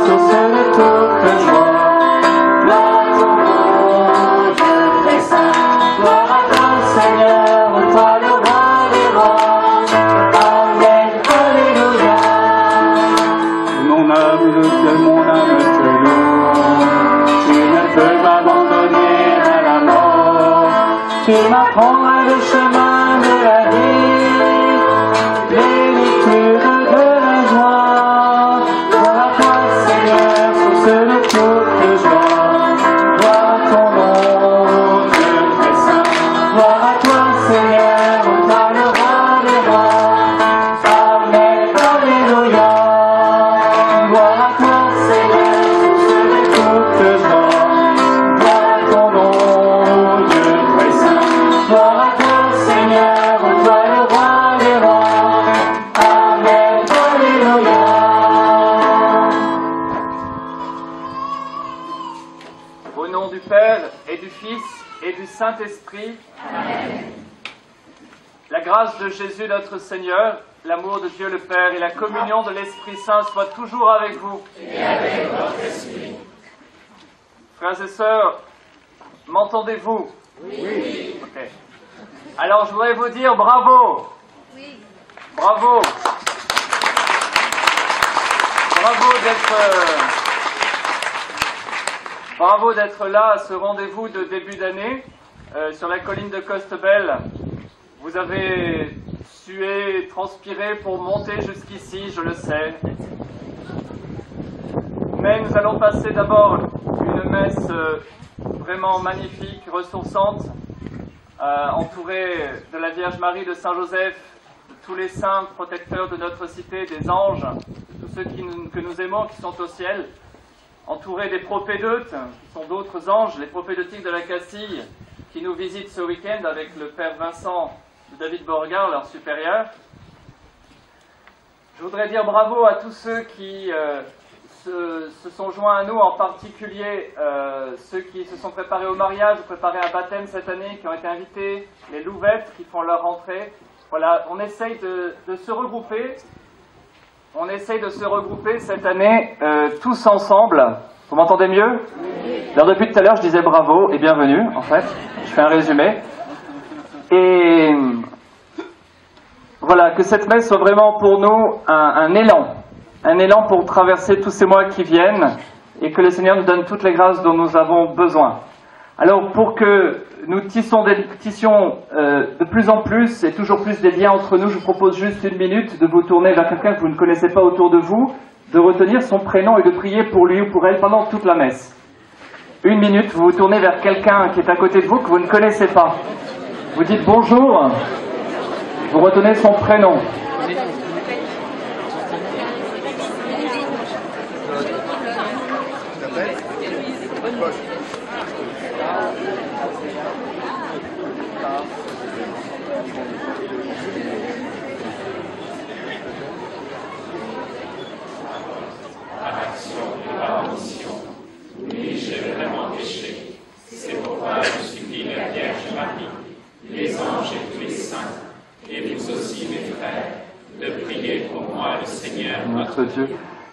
source de toute joie. Gloire à ton nom, Dieu très saint. Gloire à toi, Seigneur, toi le roi des rois. Amen, alléluia. Mon âme te loue. Tu ne peux m'abandonner à la mort. Tu m'apprendras le chemin de la vie, plénitude de la joie. Gloire à toi, Seigneur, source de toute joie. Gloire à ton nom, Dieu très saint. Gloire à toi, Seigneur, toi le roi des rois. Amen, alléluia. Gloire à toi, Seigneur, source de toute joie. Gloire à ton nom, Dieu très saint. Gloire à toi, Seigneur, toi le roi des rois. Amen, alléluia. Au nom du Père et du Fils et du Saint-Esprit. Amen. La grâce de Jésus notre Seigneur, l'amour de Dieu le Père et la communion de l'Esprit Saint soient toujours avec vous. Et avec votre esprit. Frères et sœurs, m'entendez-vous? Oui. Ok. Alors je voudrais vous dire bravo. Oui. Bravo. Bravo d'être là à ce rendez-vous de début d'année sur la colline de Costebelle. Vous avez sué, transpiré pour monter jusqu'ici, je le sais. Mais nous allons passer d'abord une messe vraiment magnifique, ressourçante, entourée de la Vierge Marie, de Saint Joseph, de tous les saints protecteurs de notre cité, des anges, de tous ceux que nous aimons, qui sont au ciel, entourés des propédeutes, qui sont d'autres anges, les propédeutiques de la Castille, qui nous visitent ce week-end avec le Père Vincent de David Beauregard, leur supérieur. Je voudrais dire bravo à tous ceux qui se sont joints à nous, en particulier ceux qui se sont préparés au mariage, ou préparés à un baptême cette année, qui ont été invités, les louvettes qui font leur rentrée. Voilà, on essaye de se regrouper. On essaye de se regrouper cette année tous ensemble. Vous m'entendez mieux? Alors depuis tout à l'heure, je disais bravo et bienvenue, en fait. Je fais un résumé. Et voilà, que cette messe soit vraiment pour nous un élan pour traverser tous ces mois qui viennent, et que le Seigneur nous donne toutes les grâces dont nous avons besoin. Alors pour que nous tissions de plus en plus et toujours plus des liens entre nous, je vous propose juste une minute de vous tourner vers quelqu'un que vous ne connaissez pas autour de vous, de retenir son prénom et de prier pour lui ou pour elle pendant toute la messe. Une minute, vous vous tournez vers quelqu'un qui est à côté de vous que vous ne connaissez pas. Vous dites bonjour, vous retenez son prénom. Oui, j'ai vraiment péché. C'est pourquoi je supplie la Vierge Marie, les anges et tous les saints, et vous aussi mes frères, de prier pour moi le Seigneur notre Dieu.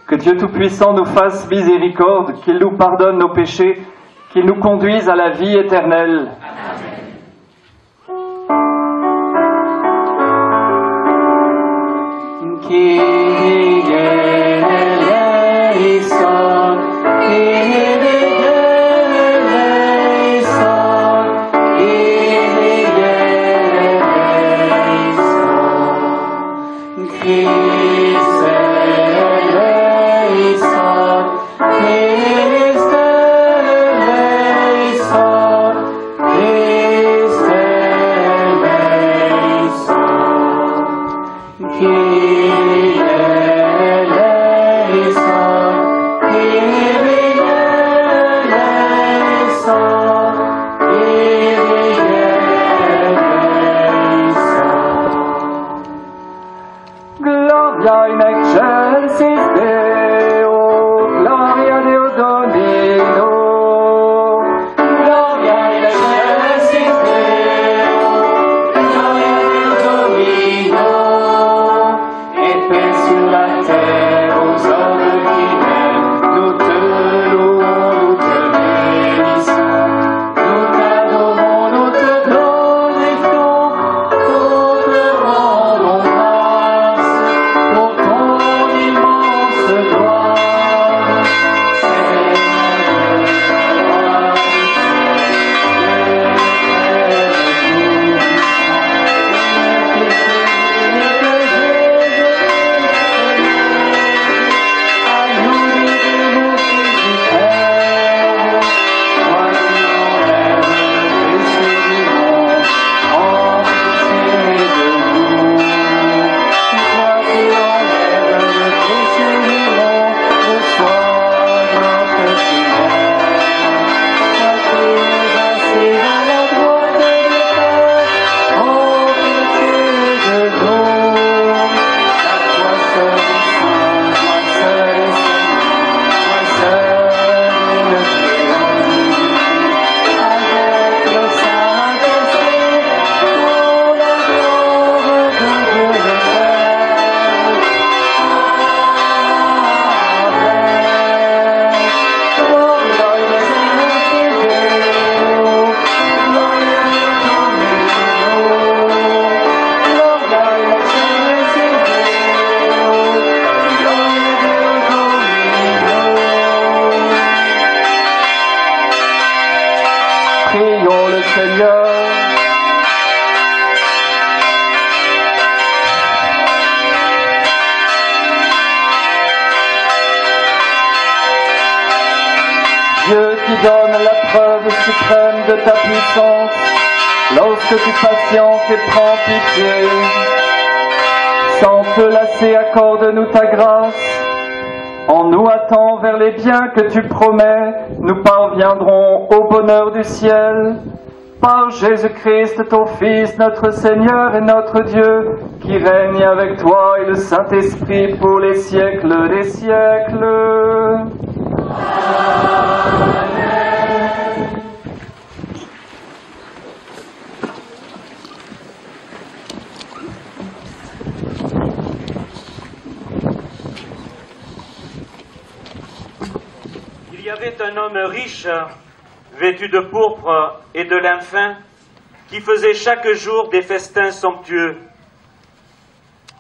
Que Dieu Tout-Puissant nous fasse miséricorde, qu'il nous pardonne nos péchés, qu'il nous conduise à la vie éternelle. Amen. Kyrie Seigneur. Dieu qui donne la preuve suprême de ta puissance, lorsque tu patientes et prends pitié. Sans te lasser, accorde-nous ta grâce. En nous hâtant vers les biens que tu promets, nous parviendrons au bonheur du ciel. Par Jésus-Christ, ton Fils, notre Seigneur et notre Dieu, qui règne avec toi et le Saint-Esprit pour les siècles des siècles. Il y avait un homme riche, vêtu de pourpre et de lin fin, qui faisait chaque jour des festins somptueux.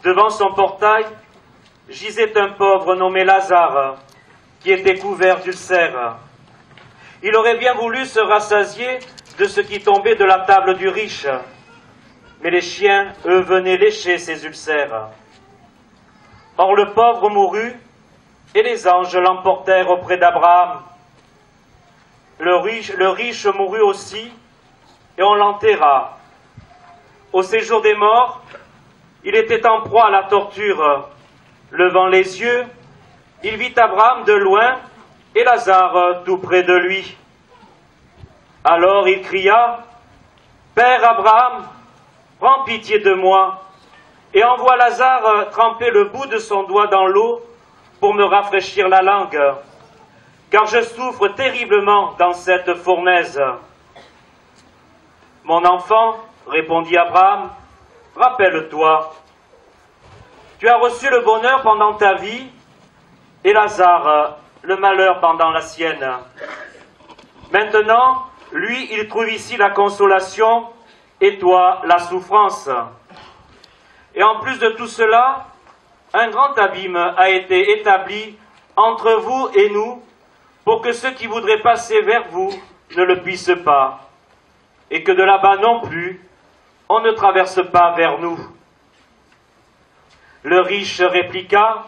Devant son portail gisait un pauvre nommé Lazare, qui était couvert d'ulcères. Il aurait bien voulu se rassasier de ce qui tombait de la table du riche, mais les chiens, eux, venaient lécher ses ulcères. Or le pauvre mourut, et les anges l'emportèrent auprès d'Abraham. Le riche mourut aussi, et on l'enterra. Au séjour des morts, il était en proie à la torture. Levant les yeux, il vit Abraham de loin et Lazare tout près de lui. Alors il cria, « Père Abraham, prends pitié de moi, et envoie Lazare tremper le bout de son doigt dans l'eau pour me rafraîchir la langue, car je souffre terriblement dans cette fournaise. » « Mon enfant, répondit Abraham, rappelle-toi, tu as reçu le bonheur pendant ta vie, et Lazare, le malheur pendant la sienne. Maintenant, lui, il trouve ici la consolation, et toi, la souffrance. Et en plus de tout cela, un grand abîme a été établi entre vous et nous, pour que ceux qui voudraient passer vers vous ne le puissent pas, et que de là-bas non plus, on ne traverse pas vers nous. Le riche répliqua,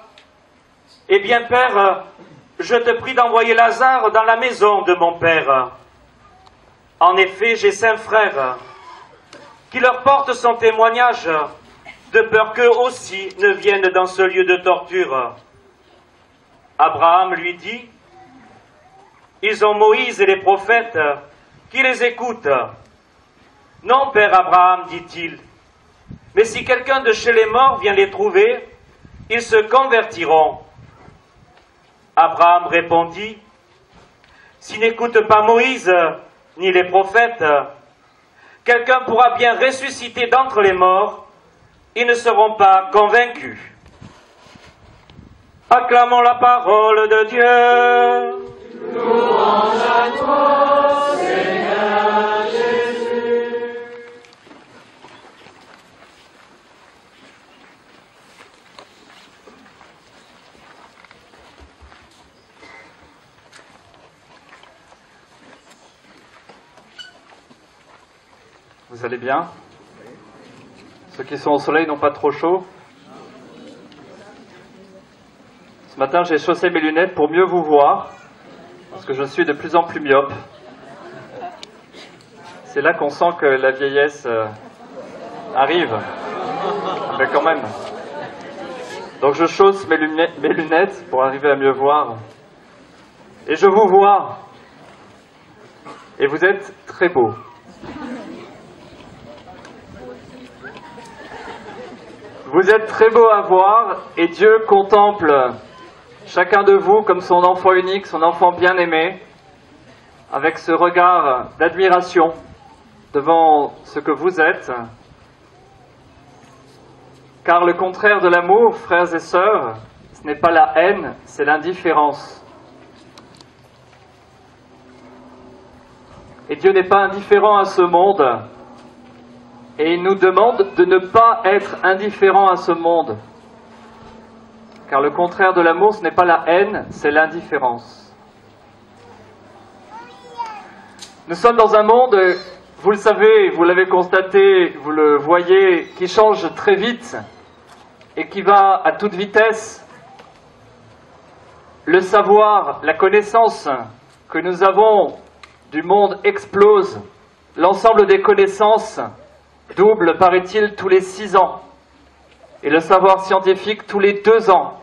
« Eh bien, Père, je te prie d'envoyer Lazare dans la maison de mon Père. En effet, j'ai 5 frères, qui leur portent son témoignage, de peur qu'eux aussi ne viennent dans ce lieu de torture. » Abraham lui dit, « Ils ont Moïse et les prophètes, qui les écoutent. » « Non, Père Abraham, dit-il, mais si quelqu'un de chez les morts vient les trouver, ils se convertiront. » Abraham répondit, « S'ils n'écoutent pas Moïse ni les prophètes, quelqu'un pourra bien ressusciter d'entre les morts, ils ne seront pas convaincus. » Acclamons la parole de Dieu. Louange à toi, Seigneur Jésus. Vous allez bien? Ceux qui sont au soleil n'ont pas trop chaud? Ce matin, j'ai chaussé mes lunettes pour mieux vous voir, parce que je suis de plus en plus myope. C'est là qu'on sent que la vieillesse arrive. Mais quand même. Donc je chausse mes lunettes pour arriver à mieux voir. Et je vous vois. Et vous êtes très beau. Vous êtes très beau à voir et Dieu contemple chacun de vous comme son enfant unique, son enfant bien-aimé, avec ce regard d'admiration devant ce que vous êtes. Car le contraire de l'amour, frères et sœurs, ce n'est pas la haine, c'est l'indifférence. Et Dieu n'est pas indifférent à ce monde. Et il nous demande de ne pas être indifférent à ce monde. Car le contraire de l'amour, ce n'est pas la haine, c'est l'indifférence. Nous sommes dans un monde vous le savez, vous l'avez constaté, vous le voyez, qui change très vite et qui va à toute vitesse. Le savoir, la connaissance que nous avons du monde explose. L'ensemble des connaissances double, paraît-il, tous les 6 ans. Et le savoir scientifique tous les 2 ans.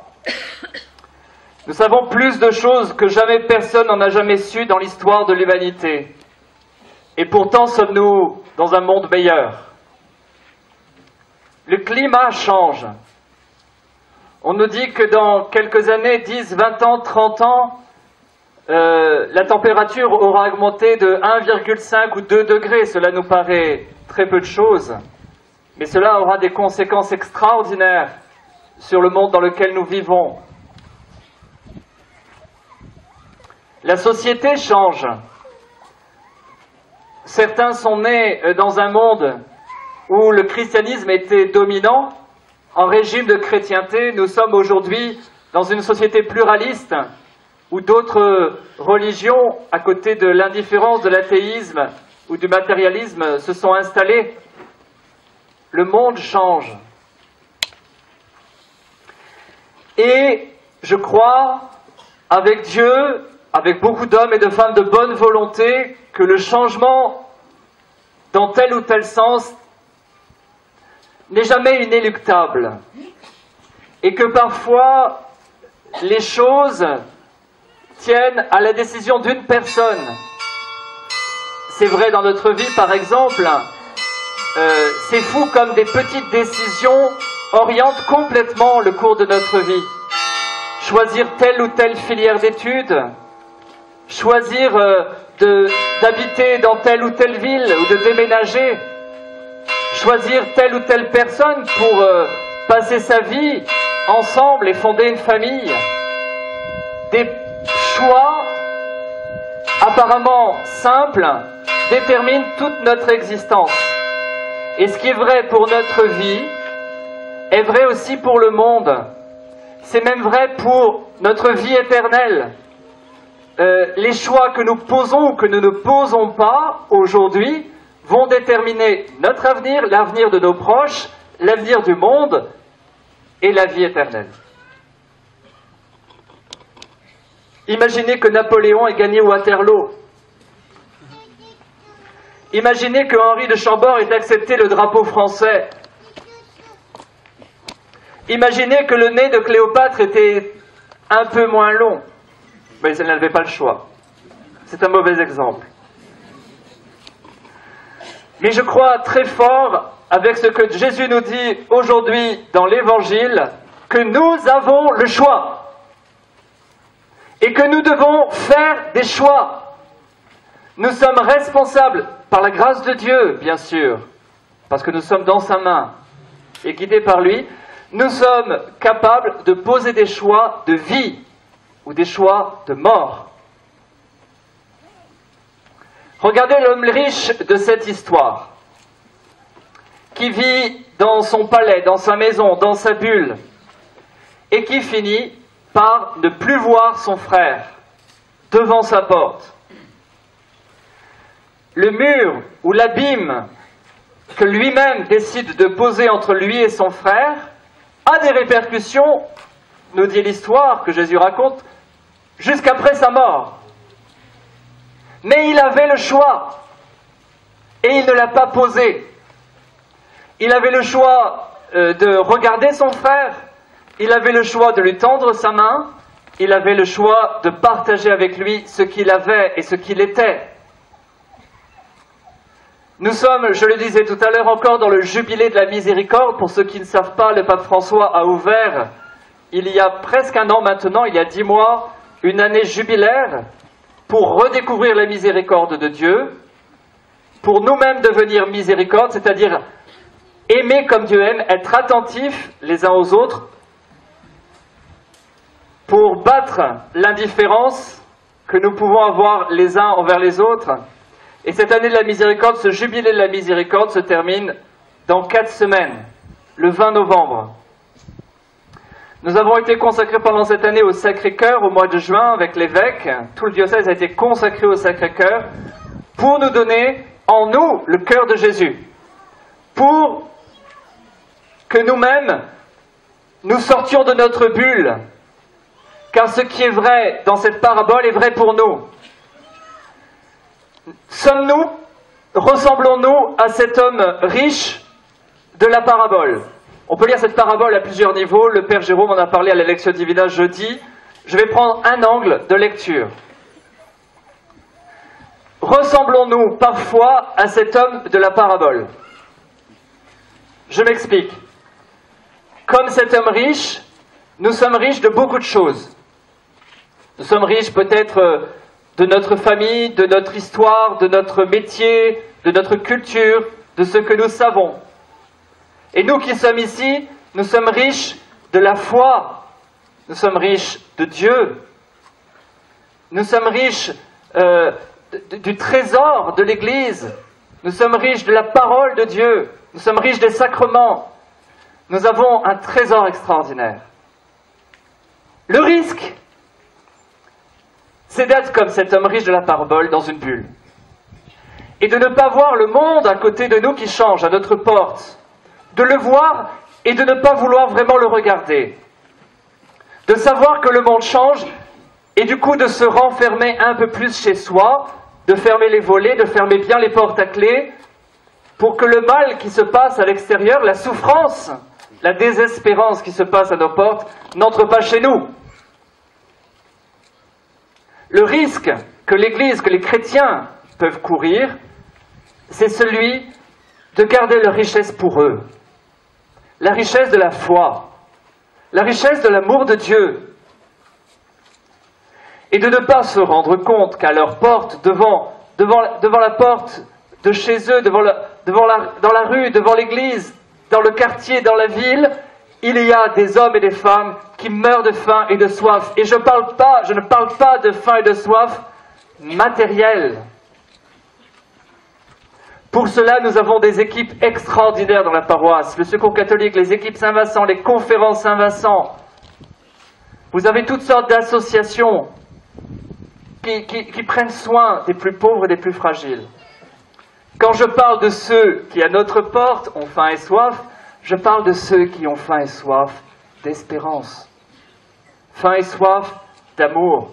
Nous savons plus de choses que jamais personne n'en a jamais su dans l'histoire de l'humanité. Et pourtant sommes-nous dans un monde meilleur. Le climat change. On nous dit que dans quelques années, 10, 20 ans, 30 ans, la température aura augmenté de 1,5 ou 2 degrés. Cela nous paraît très peu de choses. Mais cela aura des conséquences extraordinaires sur le monde dans lequel nous vivons. La société change. Certains sont nés dans un monde où le christianisme était dominant, en régime de chrétienté. Nous sommes aujourd'hui dans une société pluraliste où d'autres religions, à côté de l'indifférence, de l'athéisme ou du matérialisme, se sont installées. Le monde change. Et je crois, avec Dieu, avec beaucoup d'hommes et de femmes de bonne volonté, que le changement, dans tel ou tel sens, n'est jamais inéluctable. Et que parfois, les choses tiennent à la décision d'une personne. C'est vrai dans notre vie, par exemple, c'est fou comme des petites décisions orientent complètement le cours de notre vie. Choisir telle ou telle filière d'études, choisir d'habiter dans telle ou telle ville ou de déménager, choisir telle ou telle personne pour passer sa vie ensemble et fonder une famille. Des choix apparemment simples déterminent toute notre existence. Et ce qui est vrai pour notre vie est vrai aussi pour le monde. C'est même vrai pour notre vie éternelle. Les choix que nous posons ou que nous ne posons pas aujourd'hui vont déterminer notre avenir, l'avenir de nos proches, l'avenir du monde et la vie éternelle. Imaginez que Napoléon ait gagné Waterloo. Imaginez que Henri de Chambord ait accepté le drapeau français. Imaginez que le nez de Cléopâtre était un peu moins long. Mais elle n'avait pas le choix. C'est un mauvais exemple. Mais je crois très fort, avec ce que Jésus nous dit aujourd'hui dans l'Évangile, que nous avons le choix. Et que nous devons faire des choix. Nous sommes responsables, par la grâce de Dieu, bien sûr, parce que nous sommes dans sa main et guidés par lui, nous sommes capables de poser des choix de vie ou des choix de mort. Regardez l'homme riche de cette histoire, qui vit dans son palais, dans sa maison, dans sa bulle, et qui finit par ne plus voir son frère devant sa porte. Le mur ou l'abîme que lui-même décide de poser entre lui et son frère a des répercussions, nous dit l'histoire que Jésus raconte, jusqu'après sa mort. Mais il avait le choix, et il ne l'a pas posé. Il avait le choix de regarder son frère, il avait le choix de lui tendre sa main, il avait le choix de partager avec lui ce qu'il avait et ce qu'il était. Nous sommes, je le disais tout à l'heure, encore dans le jubilé de la miséricorde. Pour ceux qui ne savent pas, le pape François a ouvert, il y a presque un an maintenant, il y a 10 mois, une année jubilaire pour redécouvrir la miséricorde de Dieu, pour nous-mêmes devenir miséricorde, c'est-à-dire aimer comme Dieu aime, être attentifs les uns aux autres, pour battre l'indifférence que nous pouvons avoir les uns envers les autres. Et cette année de la miséricorde, ce jubilé de la miséricorde se termine dans 4 semaines, le 20 novembre. Nous avons été consacrés pendant cette année au Sacré-Cœur au mois de juin avec l'évêque. Tout le diocèse a été consacré au Sacré-Cœur pour nous donner en nous le cœur de Jésus, pour que nous-mêmes, nous sortions de notre bulle, car ce qui est vrai dans cette parabole est vrai pour nous. Sommes-nous, ressemblons-nous à cet homme riche de la parabole? On peut lire cette parabole à plusieurs niveaux. Le Père Jérôme en a parlé à la Lectio Divina jeudi. Je vais prendre un angle de lecture. Ressemblons-nous parfois à cet homme de la parabole? Je m'explique. Comme cet homme riche, nous sommes riches de beaucoup de choses. Nous sommes riches peut-être de notre famille, de notre histoire, de notre métier, de notre culture, de ce que nous savons. Et nous qui sommes ici, nous sommes riches de la foi, nous sommes riches de Dieu, nous sommes riches du trésor de l'Église, nous sommes riches de la parole de Dieu, nous sommes riches des sacrements. Nous avons un trésor extraordinaire. Le risque, c'est d'être comme cet homme riche de la parabole dans une bulle. Et de ne pas voir le monde à côté de nous qui change à notre porte. De le voir et de ne pas vouloir vraiment le regarder. De savoir que le monde change et du coup de se renfermer un peu plus chez soi, de fermer les volets, de fermer bien les portes à clé, pour que le mal qui se passe à l'extérieur, la souffrance, la désespérance qui se passe à nos portes, n'entre pas chez nous. Le risque que l'Église, que les chrétiens peuvent courir, c'est celui de garder leur richesse pour eux. La richesse de la foi, la richesse de l'amour de Dieu. Et de ne pas se rendre compte qu'à leur porte, devant la porte de chez eux, dans la rue, devant l'église, dans le quartier, dans la ville, il y a des hommes et des femmes qui meurent de faim et de soif. Et je ne parle pas de faim et de soif matérielle. Pour cela, nous avons des équipes extraordinaires dans la paroisse. Le Secours catholique, les équipes Saint-Vincent, les conférences Saint-Vincent. Vous avez toutes sortes d'associations qui prennent soin des plus pauvres et des plus fragiles. Quand je parle de ceux qui, à notre porte, ont faim et soif, je parle de ceux qui ont faim et soif d'espérance. Faim et soif d'amour.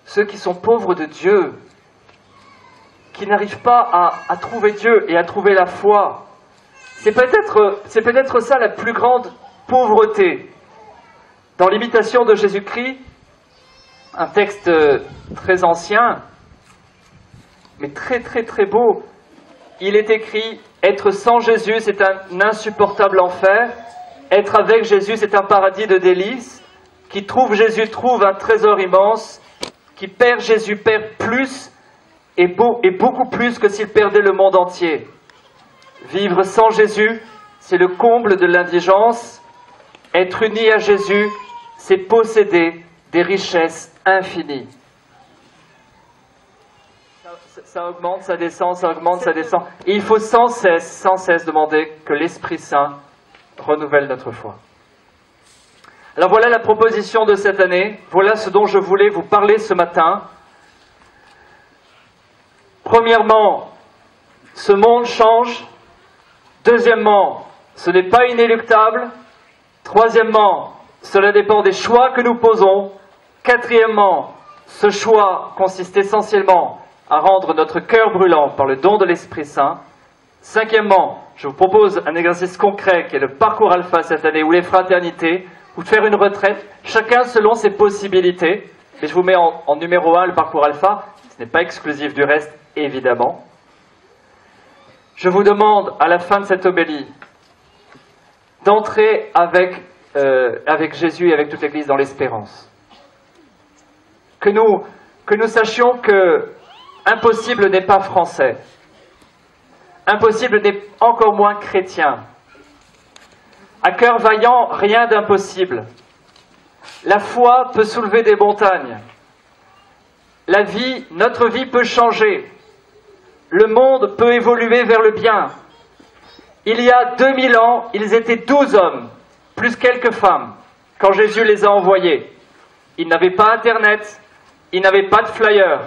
Ceux qui sont pauvres de Dieu, qui n'arrivent pas à trouver Dieu et à trouver la foi. C'est peut-être ça la plus grande pauvreté. Dans l'imitation de Jésus-Christ, un texte très ancien, mais très très très beau, il est écrit « Être sans Jésus, c'est un insupportable enfer. Être avec Jésus, c'est un paradis de délices. Qui trouve Jésus trouve un trésor immense. Qui perd Jésus perd plus et beaucoup plus que s'il perdait le monde entier. Vivre sans Jésus, c'est le comble de l'indigence. Être uni à Jésus, c'est posséder des richesses infinies. » Ça augmente, ça descend, ça augmente, ça descend. Et il faut sans cesse demander que l'Esprit Saint renouvelle notre foi. Alors voilà la proposition de cette année. Voilà ce dont je voulais vous parler ce matin. Premièrement, ce monde change. Deuxièmement, ce n'est pas inéluctable. Troisièmement, cela dépend des choix que nous posons. Quatrièmement, ce choix consiste essentiellement à rendre notre cœur brûlant par le don de l'Esprit Saint. Cinquièmement, je vous propose un exercice concret qui est le parcours alpha cette année, ou les fraternités, ou de faire une retraite, chacun selon ses possibilités. Et je vous mets en numéro 1 le parcours alpha, ce n'est pas exclusif du reste, évidemment. Je vous demande, à la fin de cette homélie, d'entrer avec Jésus et avec toute l'Église dans l'espérance. Que nous sachions que impossible n'est pas français. Impossible n'est encore moins chrétien. À cœur vaillant, rien d'impossible. La foi peut soulever des montagnes. Notre vie peut changer. Le monde peut évoluer vers le bien. Il y a 2000 ans, ils étaient 12 hommes, plus quelques femmes, quand Jésus les a envoyés. Ils n'avaient pas Internet, ils n'avaient pas de flyer,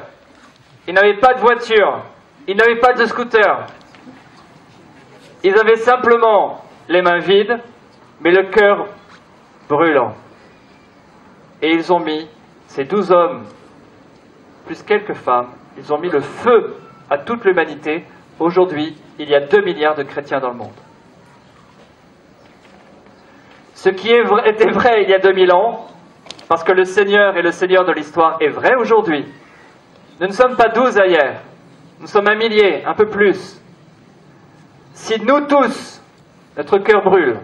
ils n'avaient pas de voiture, ils n'avaient pas de scooter. Ils avaient simplement les mains vides, mais le cœur brûlant. Et ils ont mis, ces 12 hommes, plus quelques femmes, ils ont mis le feu à toute l'humanité. Aujourd'hui, il y a 2 milliards de chrétiens dans le monde. Ce qui était vrai il y a 2000 ans, parce que le Seigneur est le Seigneur de l'histoire, est vrai aujourd'hui. Nous ne sommes pas 12 hier, nous sommes 1 millier, un peu plus. Si nous tous, notre cœur brûle,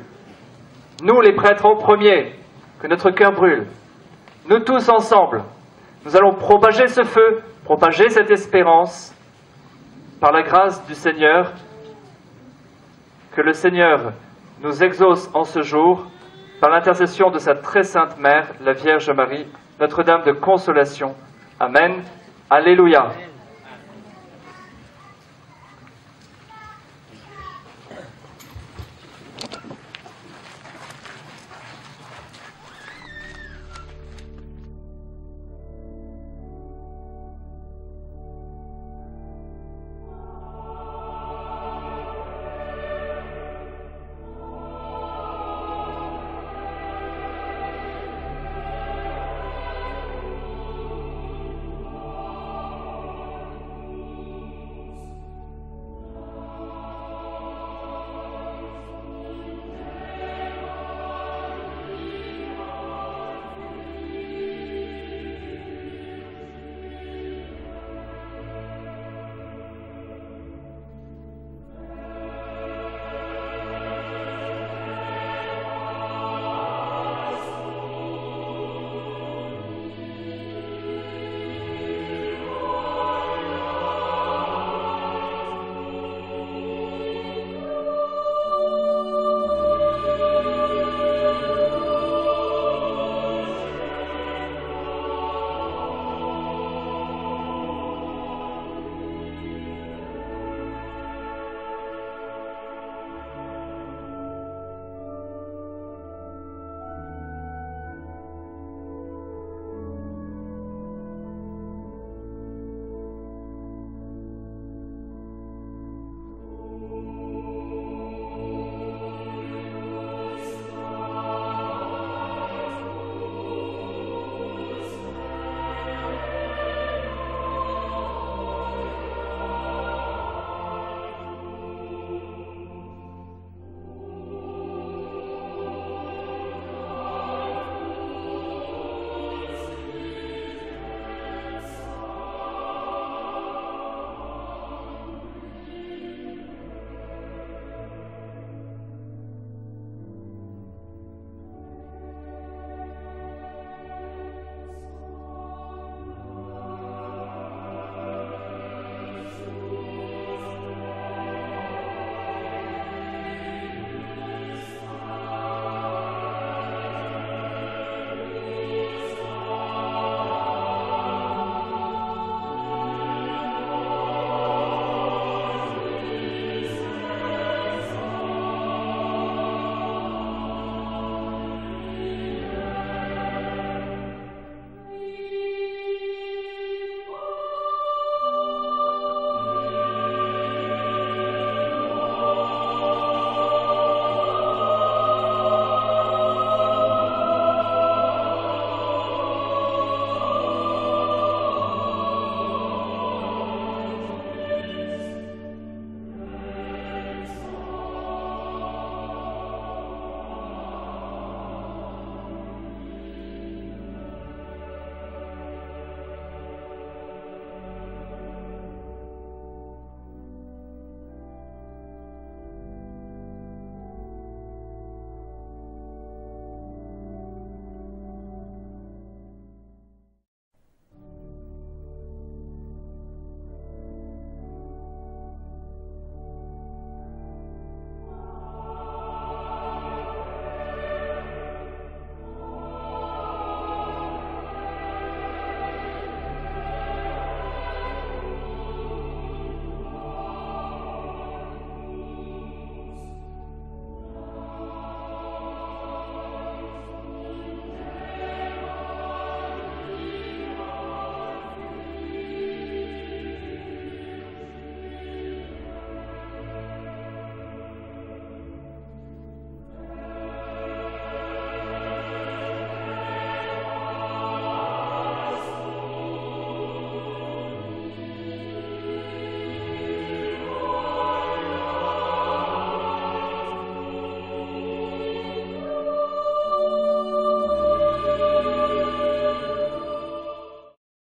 nous les prêtres en premier, que notre cœur brûle, nous tous ensemble, nous allons propager ce feu, propager cette espérance, par la grâce du Seigneur, que le Seigneur nous exauce en ce jour, par l'intercession de sa très sainte Mère, la Vierge Marie, Notre-Dame de Consolation. Amen. Alléluia.